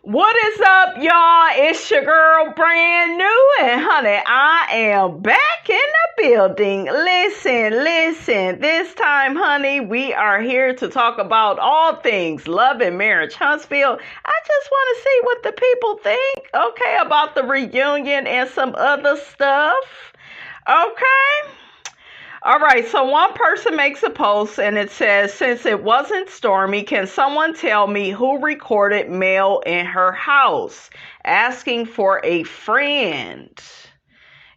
What is up, y'all? It's your girl, brand new, and honey, I am back in the building. Listen. This time, honey, we are here to talk about all things love and marriage. Huntsville, I just want to see what the people think, okay, about the reunion and some other stuff, okay? All right, so one person makes a post and it says, since it wasn't Stormy, can someone tell me who recorded Mel in her house? Asking for a friend.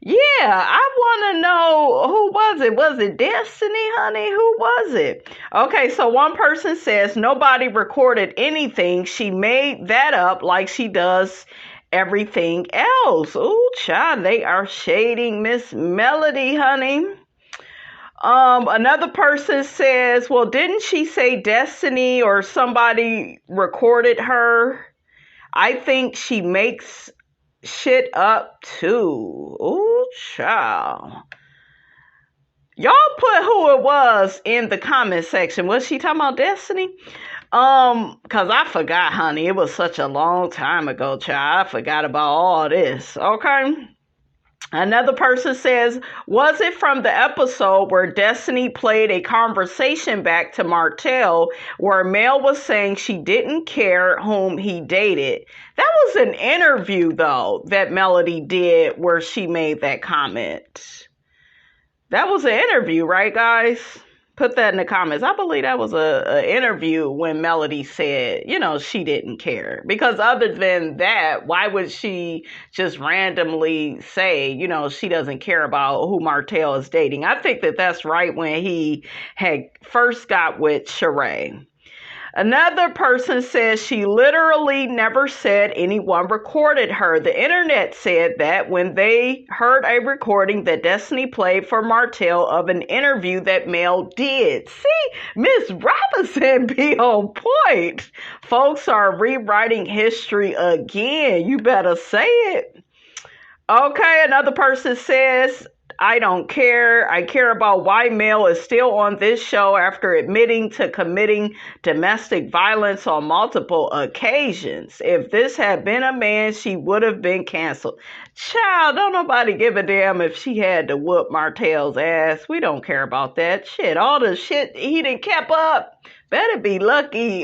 Yeah, I want to know, who was it? Was it Destiny, honey? Who was it? Okay, so one person says nobody recorded anything. She made that up like she does everything else. Ooh, child, they are shading Miss Melody, honey. Another person says, well, didn't she say Destiny or somebody recorded her? I think she makes shit up too. Ooh, child. Y'all put who it was in the comment section. Was she talking about Destiny? Cause I forgot, honey. It was such a long time ago, child. I forgot about all this. Okay. Another person says, was it from the episode where Destiny played a conversation back to Martell where Mel was saying she didn't care whom he dated? That was an interview, though, that Melody did where she made that comment. That was an interview, right, guys? Put that in the comments. I believe that was an interview when Melody said, she didn't care. Because other than that, why would she just randomly say, she doesn't care about who Martell is dating? I think that that's right when he had first got with Sheree. Another person says she literally never said anyone recorded her. The internet said that when they heard a recording that Destiny played for Martell of an interview that Mel did. See, Miss Robinson be on point. Folks are rewriting history again. You better say it. Okay, another person says, I don't care. I care about why Mel is still on this show after admitting to committing domestic violence on multiple occasions. If this had been a man, she would have been canceled. Child, don't nobody give a damn if she had to whoop Martell's ass. We don't care about that shit. All the shit he done kept up. Better be lucky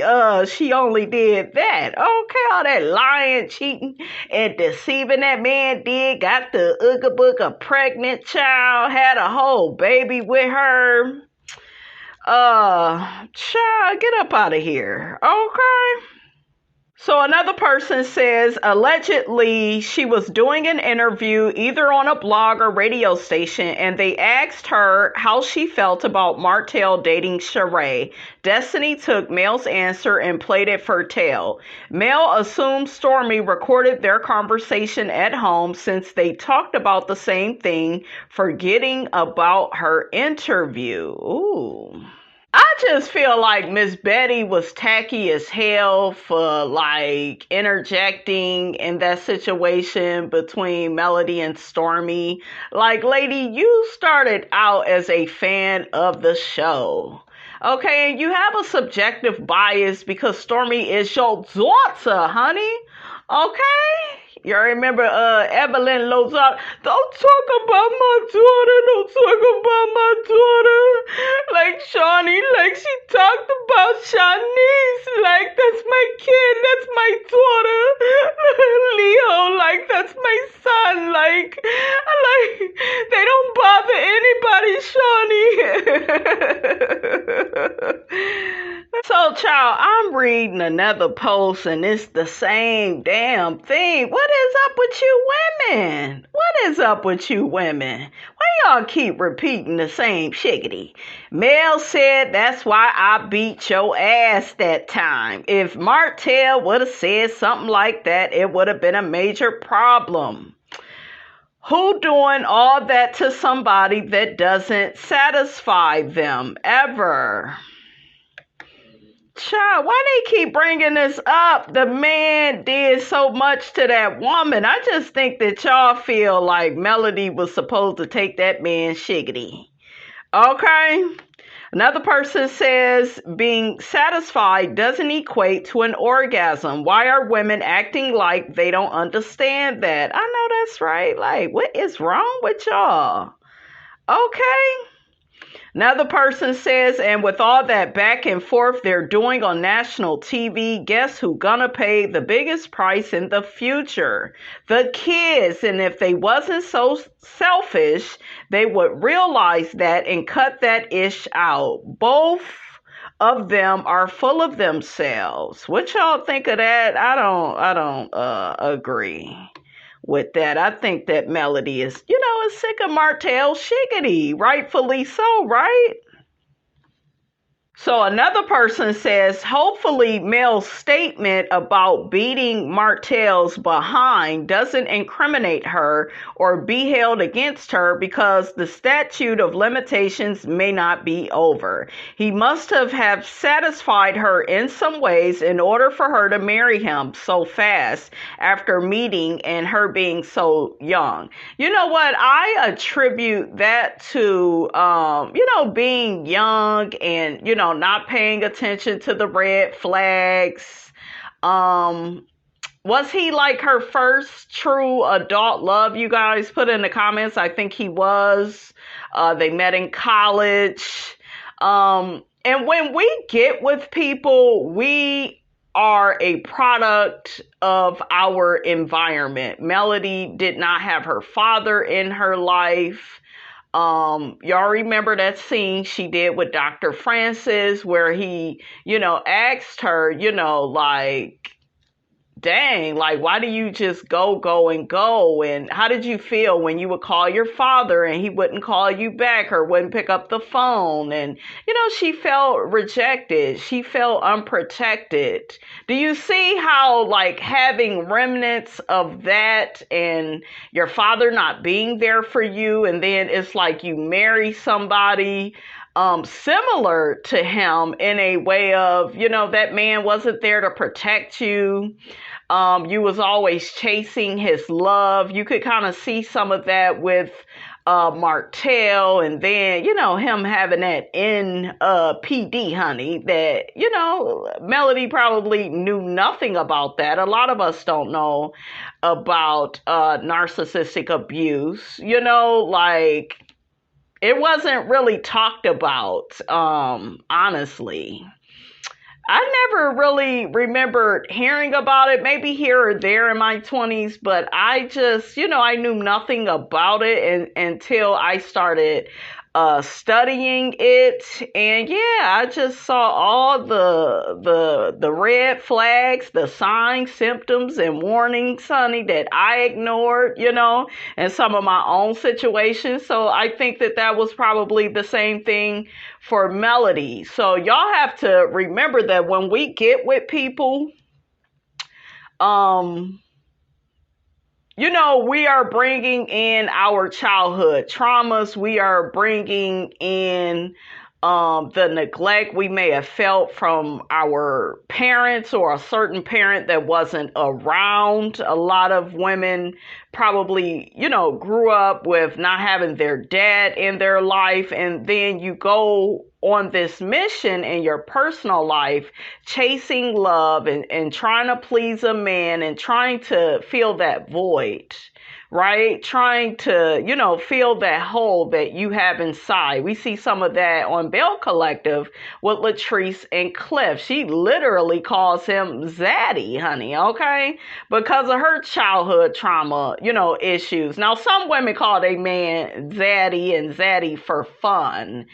she only did that. Okay, all that lying, cheating, and deceiving that man did. Got the Ooga Booga pregnant child. Had a whole baby with her. Child, get up out of here. Okay. So another person says, allegedly, she was doing an interview either on a blog or radio station, and they asked her how she felt about Martell dating Sheree. Destiny took Mel's answer and played it for Tell. Mel assumed Stormy recorded their conversation at home since they talked about the same thing, forgetting about her interview. Ooh. I just feel like Miss Betty was tacky as hell for interjecting in that situation between Melody and Stormy. Like, lady, you started out as a fan of the show. Okay, and you have a subjective bias because Stormy is your daughter, honey. Okay? You remember Evelyn Lozada? Don't talk about my daughter. Don't talk about my daughter. Like Shawnee, like she talked about Shanice. Like, that's my kid. That's my daughter. Leo, like, that's my son. Like, they don't bother anybody, Shawnee. So, child, I'm reading another post and it's the same damn thing. What is up with you women? What is up with you women? Why y'all keep repeating the same shiggity? Mel said that's why I beat your ass that time. If Martell would have said something like that, it would have been a major problem. Who doing all that to somebody that doesn't satisfy them ever? Child, why they keep bringing this up? The man did so much to that woman. I just think that y'all feel like Melody was supposed to take that man shiggity. Okay? Another person says being satisfied doesn't equate to an orgasm. Why are women acting like they don't understand that? I know that's right. Like, what is wrong with y'all? Okay. Another person says, and with all that back and forth they're doing on national TV, guess who gonna pay the biggest price in the future? The kids. And if they wasn't so selfish, they would realize that and cut that ish out. Both of them are full of themselves. What y'all think of that? I don't agree with that. I think that Melody is sick of Martell Shiggity. Rightfully so, right? So another person says, hopefully Mel's statement about beating Martell's behind doesn't incriminate her or be held against her because the statute of limitations may not be over. He must have satisfied her in some ways in order for her to marry him so fast after meeting and her being so young. You know what? I attribute that to, being young and, not paying attention to the red flags. Was he like her first true adult love? You guys put in the comments. I think he was. They met in college. And when we get with people, we are a product of our environment. Melody did not have her father in her life. Y'all remember that scene she did with Dr. Francis where he, asked her, like, dang, like, why do you just go and go? And how did you feel when you would call your father and he wouldn't call you back or wouldn't pick up the phone? And, she felt rejected. She felt unprotected. Do you see how, like, having remnants of that and your father not being there for you, and then it's like you marry somebody similar to him in a way of, that man wasn't there to protect you. You was always chasing his love. You could kind of see some of that with Martell, and then, him having that NPD, honey, that, Melody probably knew nothing about that. A lot of us don't know about narcissistic abuse, like, it wasn't really talked about, honestly. I never really remembered hearing about it, maybe here or there in my 20s, but I just, I knew nothing about it until I started studying it. And yeah, I just saw all the red flags, the signs, symptoms, and warnings, honey, that I ignored, in some of my own situations. So I think that was probably the same thing for Melody. So y'all have to remember that when we get with people, we are bringing in our childhood traumas. We are bringing in the neglect we may have felt from our parents or a certain parent that wasn't around. A lot of women probably, grew up with not having their dad in their life. And then you go on this mission in your personal life, chasing love and trying to please a man and trying to fill that void, right? Trying to, fill that hole that you have inside. We see some of that on Bell Collective with Latrice and Cliff. She literally calls him Zaddy, honey, okay? Because of her childhood trauma, issues. Now, some women call their man Zaddy and Zaddy for fun.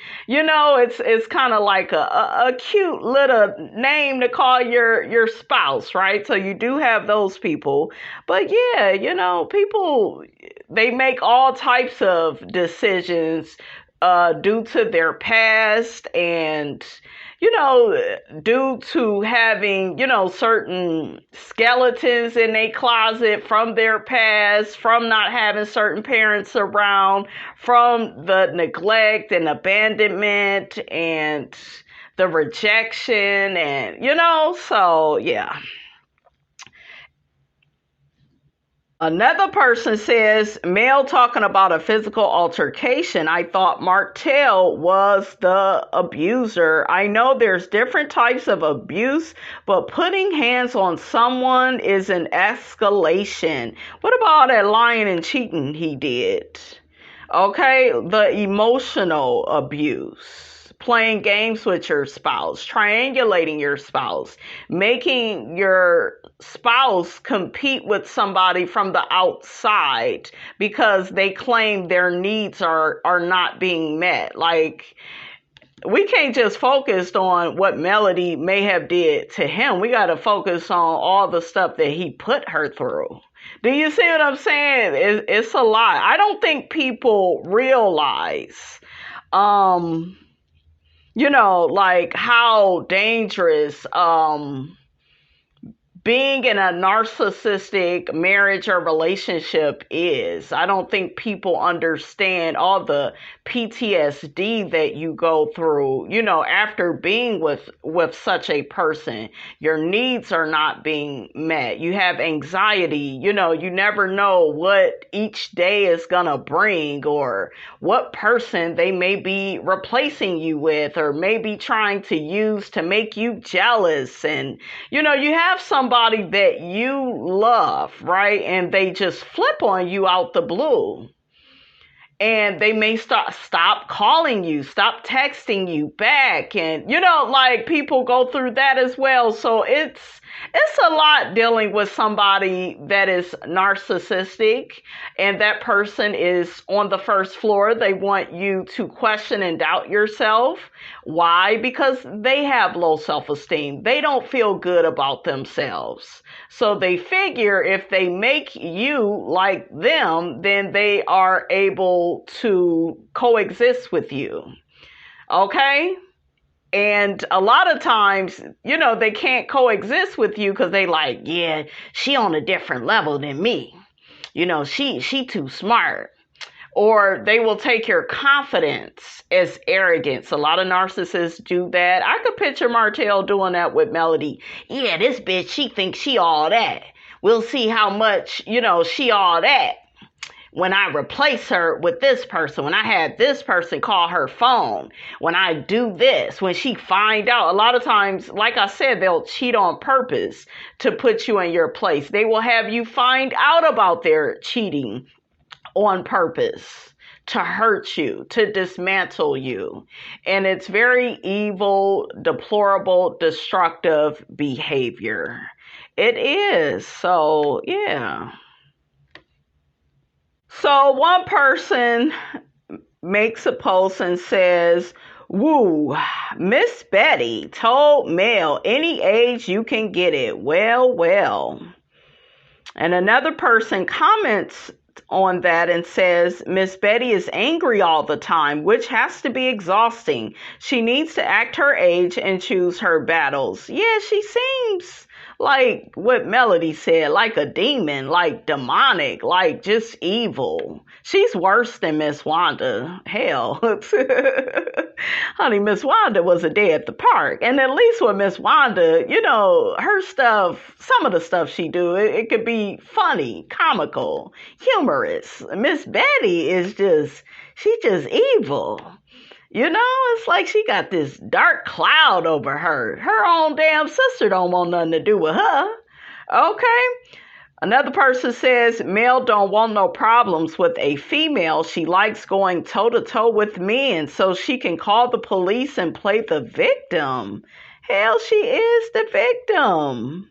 It's kind of like a cute little name to call your spouse, right? So you do have those people. But yeah, people, they make all types of decisions due to their past and, due to having, certain skeletons in their closet from their past, from not having certain parents around, from the neglect and abandonment and the rejection and, so yeah. Another person says, male talking about a physical altercation. I thought Martell was the abuser. I know there's different types of abuse, but putting hands on someone is an escalation. What about all that lying and cheating he did? Okay, the emotional abuse. Playing games with your spouse, triangulating your spouse, making your spouse compete with somebody from the outside because they claim their needs are not being met. Like, we can't just focus on what Melody may have did to him. We got to focus on all the stuff that he put her through. Do you see what I'm saying? It's a lot. I don't think people realize, like how dangerous being in a narcissistic marriage or relationship is. I don't think people understand all the PTSD that you go through, after being with such a person. Your needs are not being met. You have anxiety. You never know what each day is going to bring or what person they may be replacing you with or maybe trying to use to make you jealous. And, you have somebody that you love, right? And they just flip on you out the blue. And they may stop calling you, stop texting you back. And, people go through that as well. So it's a lot dealing with somebody that is narcissistic and that person is on the first floor. They want you to question and doubt yourself. Why? Because they have low self-esteem. They don't feel good about themselves. So they figure if they make you like them, then they are able to coexist with you. Okay? And a lot of times, they can't coexist with you because they like, yeah, she on a different level than me. She too smart. Or they will take your confidence as arrogance. A lot of narcissists do that. I could picture Martell doing that with Melody. Yeah, this bitch, she thinks she all that. We'll see how much, she all that. When I replace her with this person, when I have this person call her phone, when I do this, when she find out, a lot of times, like I said, they'll cheat on purpose to put you in your place. They will have you find out about their cheating on purpose to hurt you, to dismantle you. And it's very evil, deplorable, destructive behavior. It is. So, yeah. So one person makes a post and says, woo, Miss Betty told Mel any age you can get it. Well. And another person comments on that and says, Miss Betty is angry all the time, which has to be exhausting. She needs to act her age and choose her battles. Yeah, she seems like what Melody said, like a demon, like demonic, like just evil. She's worse than Miss Wanda. Hell. Honey, Miss Wanda was a day at the park. And at least with Miss Wanda, her stuff, some of the stuff she do, it could be funny, comical, humorous. Miss Betty is she's just evil. It's like she got this dark cloud over her. Her own damn sister don't want nothing to do with her. Okay? Another person says, Mel don't want no problems with a female. She likes going toe-to-toe with men so she can call the police and play the victim. Hell, she is the victim.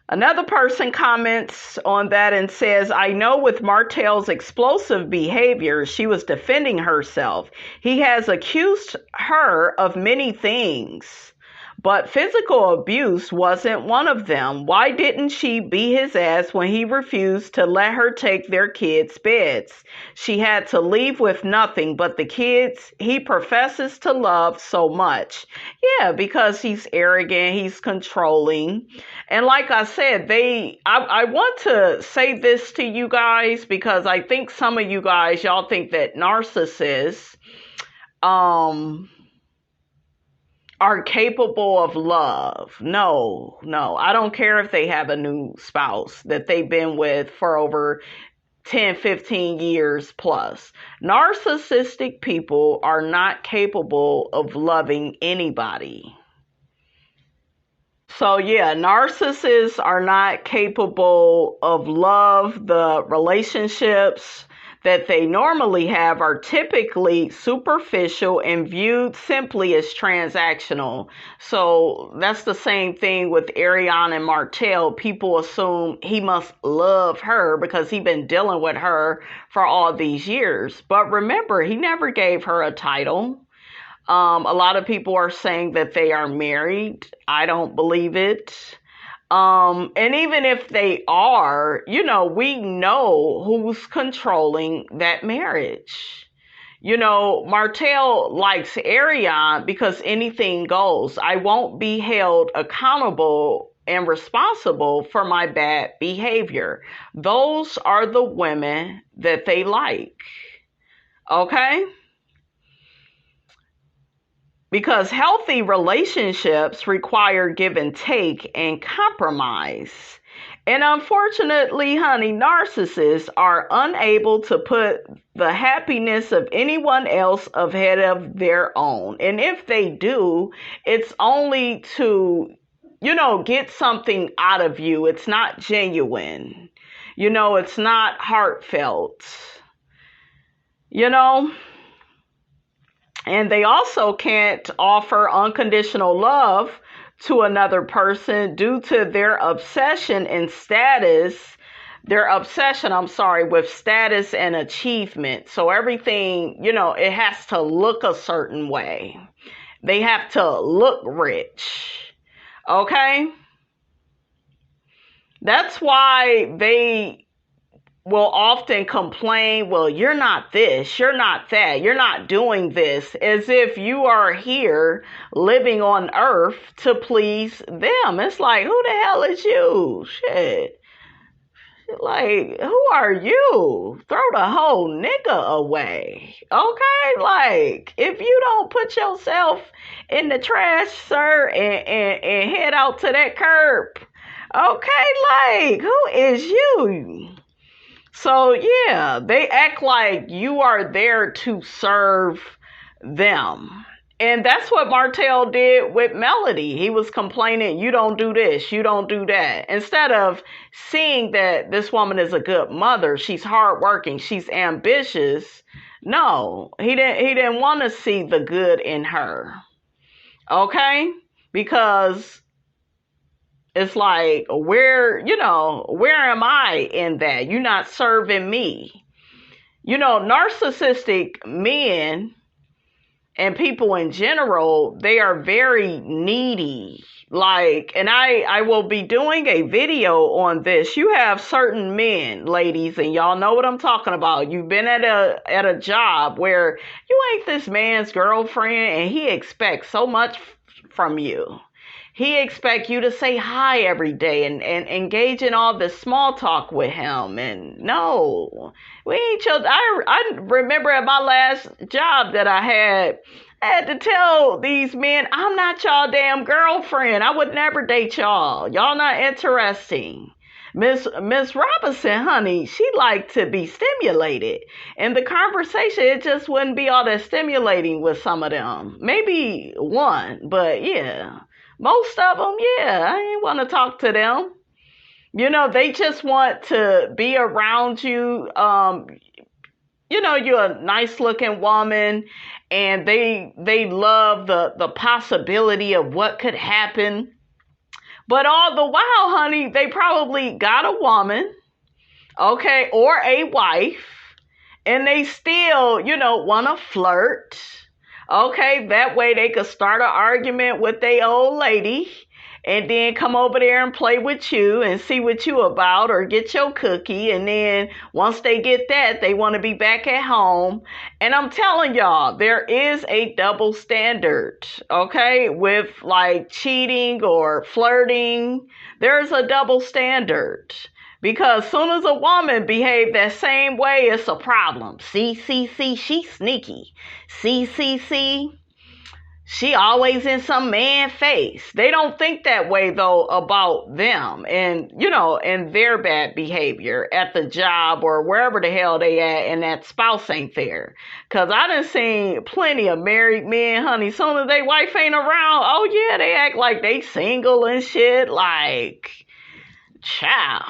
Another person comments on that and says, I know with Martell's explosive behavior, she was defending herself. He has accused her of many things, but physical abuse wasn't one of them. Why didn't she beat his ass when he refused to let her take their kids' beds? She had to leave with nothing but the kids he professes to love so much. Yeah, because he's arrogant, he's controlling. And like I said, I want to say this to you guys because I think some of you guys, y'all think that narcissists, are capable of love. No. I don't care if they have a new spouse that they've been with for over 10, 15 years plus. Narcissistic people are not capable of loving anybody. So yeah, narcissists are not capable of love. The relationships that they normally have are typically superficial and viewed simply as transactional. So that's the same thing with Ariane and Martell. People assume he must love her because he's been dealing with her for all these years. But remember, he never gave her a title. A lot of people are saying that they are married. I don't believe it. And even if they are, we know who's controlling that marriage. Martell likes Ariane because anything goes. I won't be held accountable and responsible for my bad behavior. Those are the women that they like. Okay? Because healthy relationships require give and take and compromise. And unfortunately, honey, narcissists are unable to put the happiness of anyone else ahead of their own. And if they do, it's only to, get something out of you. It's not genuine. It's not heartfelt. And they also can't offer unconditional love to another person due to their obsession with status and achievement. So everything, it has to look a certain way. They have to look rich. Okay? That's why they will often complain, well, you're not this, you're not that, you're not doing this, as if you are here living on earth to please them. It's like, who the hell is you? Shit. Like, who are you? Throw the whole nigga away. Okay? Like, if you don't put yourself in the trash, sir, and head out to that curb, okay? Like, who is you? So, yeah, they act like you are there to serve them. And that's what Martell did with Melody. He was complaining, you don't do this, you don't do that. Instead of seeing that this woman is a good mother, she's hardworking, she's ambitious. No, he didn't want to see the good in her. Okay? Because it's like, where am I in that? You're not serving me. Narcissistic men and people in general, they are very needy. Like, and I will be doing a video on this. You have certain men, ladies, and y'all know what I'm talking about. You've been at a job where you ain't this man's girlfriend and he expects so much from you. He expects you to say hi every day and engage in all this small talk with him. And no, we ain't children. I remember at my last job that I had to tell these men, I'm not y'all damn girlfriend. I would never date y'all. Y'all not interesting. Miss Robinson, honey, she liked to be stimulated. And the conversation, it just wouldn't be all that stimulating with some of them. Maybe one, but yeah. Most of them, yeah, I ain't want to talk to them. They just want to be around you. You're a nice looking woman and they love the possibility of what could happen. But all the while, honey, they probably got a woman, okay, or a wife, and they still, want to flirt. Okay, that way they could start an argument with their old lady and then come over there and play with you and see what you about or get your cookie. And then once they get that, they want to be back at home. And I'm telling y'all, there is a double standard, okay, with like cheating or flirting. There's a double standard. Because as soon as a woman behave that same way, it's a problem. See, she's sneaky. See. she always in some man face. They don't think that way though about them and, and their bad behavior at the job or wherever the hell they at and that spouse ain't there. Cause I done seen plenty of married men, honey, soon as they wife ain't around, oh yeah, they act like they single and shit, like, child.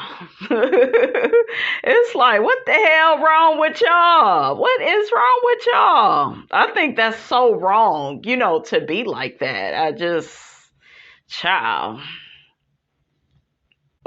It's like, what the hell wrong with y'all? What is wrong with y'all? I think that's so wrong, to be like that. Child.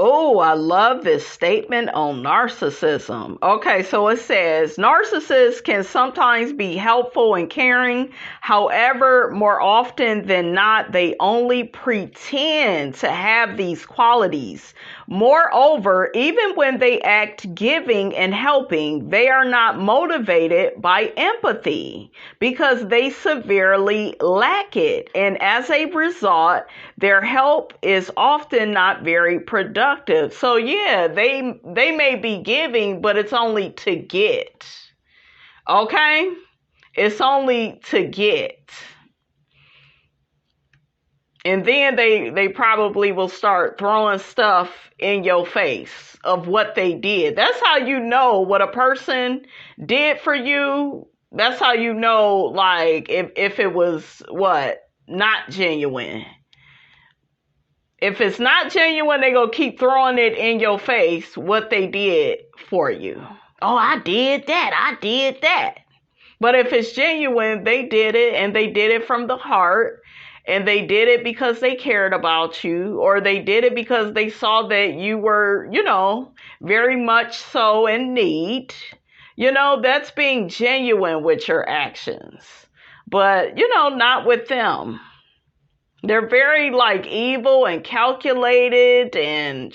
Oh, I love this statement on narcissism. Okay, so it says, narcissists can sometimes be helpful and caring. However, more often than not, they only pretend to have these qualities. Moreover, even when they act giving and helping, they are not motivated by empathy because they severely lack it. And as a result, their help is often not very productive. So yeah, they may be giving, but it's only to get. Okay? It's only to get. And then they probably will start throwing stuff in your face of what they did. That's how you know what a person did for you. That's how you know, like, if it was, not genuine. If it's not genuine, they gonna keep throwing it in your face what they did for you. Oh, I did that. I did that. But if it's genuine, they did it and they did it from the heart. And they did it because they cared about you, or they did it because they saw that you were, very much so in need. That's being genuine with your actions. But, not with them. They're very, evil and calculated and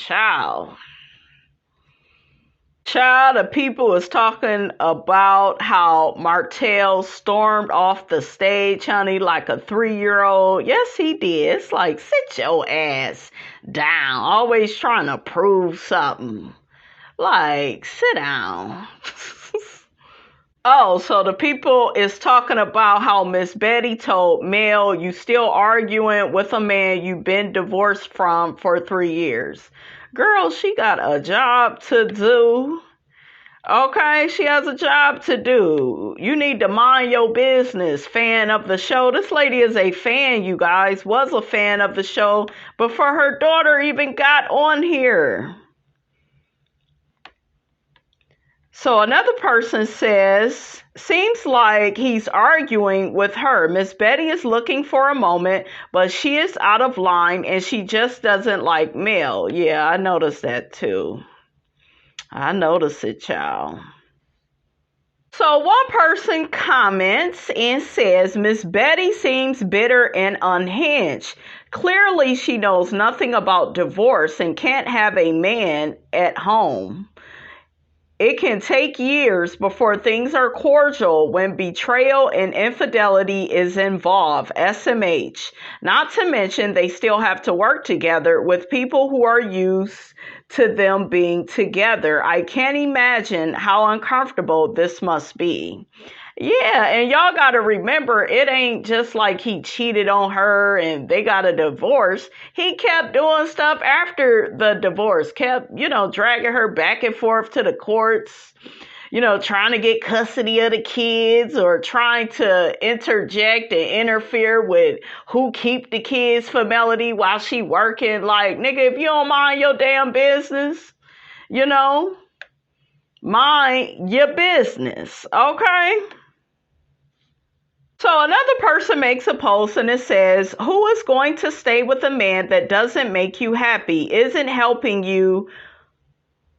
Child, the people was talking about how Martell stormed off the stage, honey, like a 3-year-old. Yes, he did. It's like, sit your ass down. Always trying to prove something. Like, sit down. Oh, so the people is talking about how Miss Betty told Mel, you still arguing with a man you've been divorced from for 3 years. Girl, she got a job to do. Okay, she has a job to do. You need to mind your business, fan of the show. This lady is a fan, you guys, was a fan of the show before her daughter even got on here. So another person says, seems like he's arguing with her. Miss Betty is looking for a moment, but she is out of line and she just doesn't like Mel. Yeah, I noticed that too. I noticed it, child. So one person comments and says, Miss Betty seems bitter and unhinged. Clearly, she knows nothing about divorce and can't have a man at home. It can take years before things are cordial when betrayal and infidelity is involved. SMH. Not to mention they still have to work together with people who are used to them being together. I can't imagine how uncomfortable this must be. Yeah, and y'all got to remember, it ain't just like he cheated on her and they got a divorce. He kept doing stuff after the divorce, kept, dragging her back and forth to the courts, trying to get custody of the kids or trying to interject and interfere with who keep the kids for Melody while she working. Like, nigga, if you don't mind your damn business, mind your business, okay? So another person makes a post and it says, who is going to stay with a man that doesn't make you happy, isn't helping you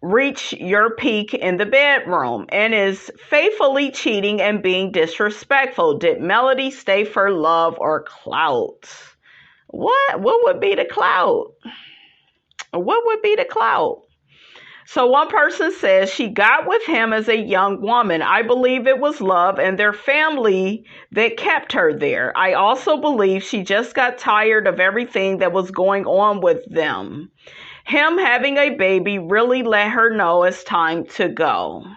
reach your peak in the bedroom, and is faithfully cheating and being disrespectful? Did Melody stay for love or clout? What would be the clout? What would be the clout? So one person says she got with him as a young woman. I believe it was love and their family that kept her there. I also believe she just got tired of everything that was going on with them. Him having a baby really let her know it's time to go.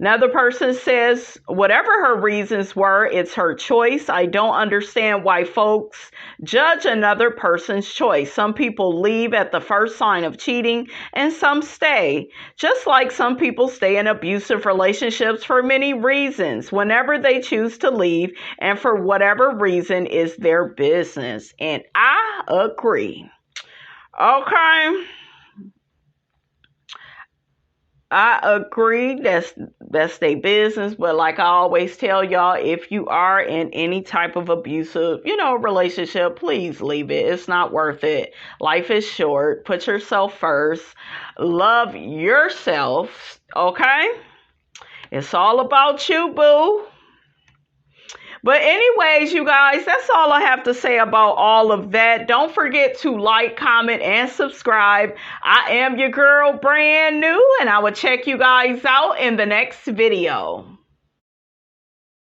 Another person says, whatever her reasons were, it's her choice. I don't understand why folks judge another person's choice. Some people leave at the first sign of cheating and some stay. Just like some people stay in abusive relationships for many reasons. Whenever they choose to leave and for whatever reason is their business. And I agree. Okay. I agree. That's their business. But like I always tell y'all, if you are in any type of abusive, relationship, please leave it. It's not worth it. Life is short. Put yourself first. Love yourself. Okay? It's all about you, boo. But anyways, you guys, that's all I have to say about all of that. Don't forget to like, comment, and subscribe. I am your girl, brand new, and I will check you guys out in the next video.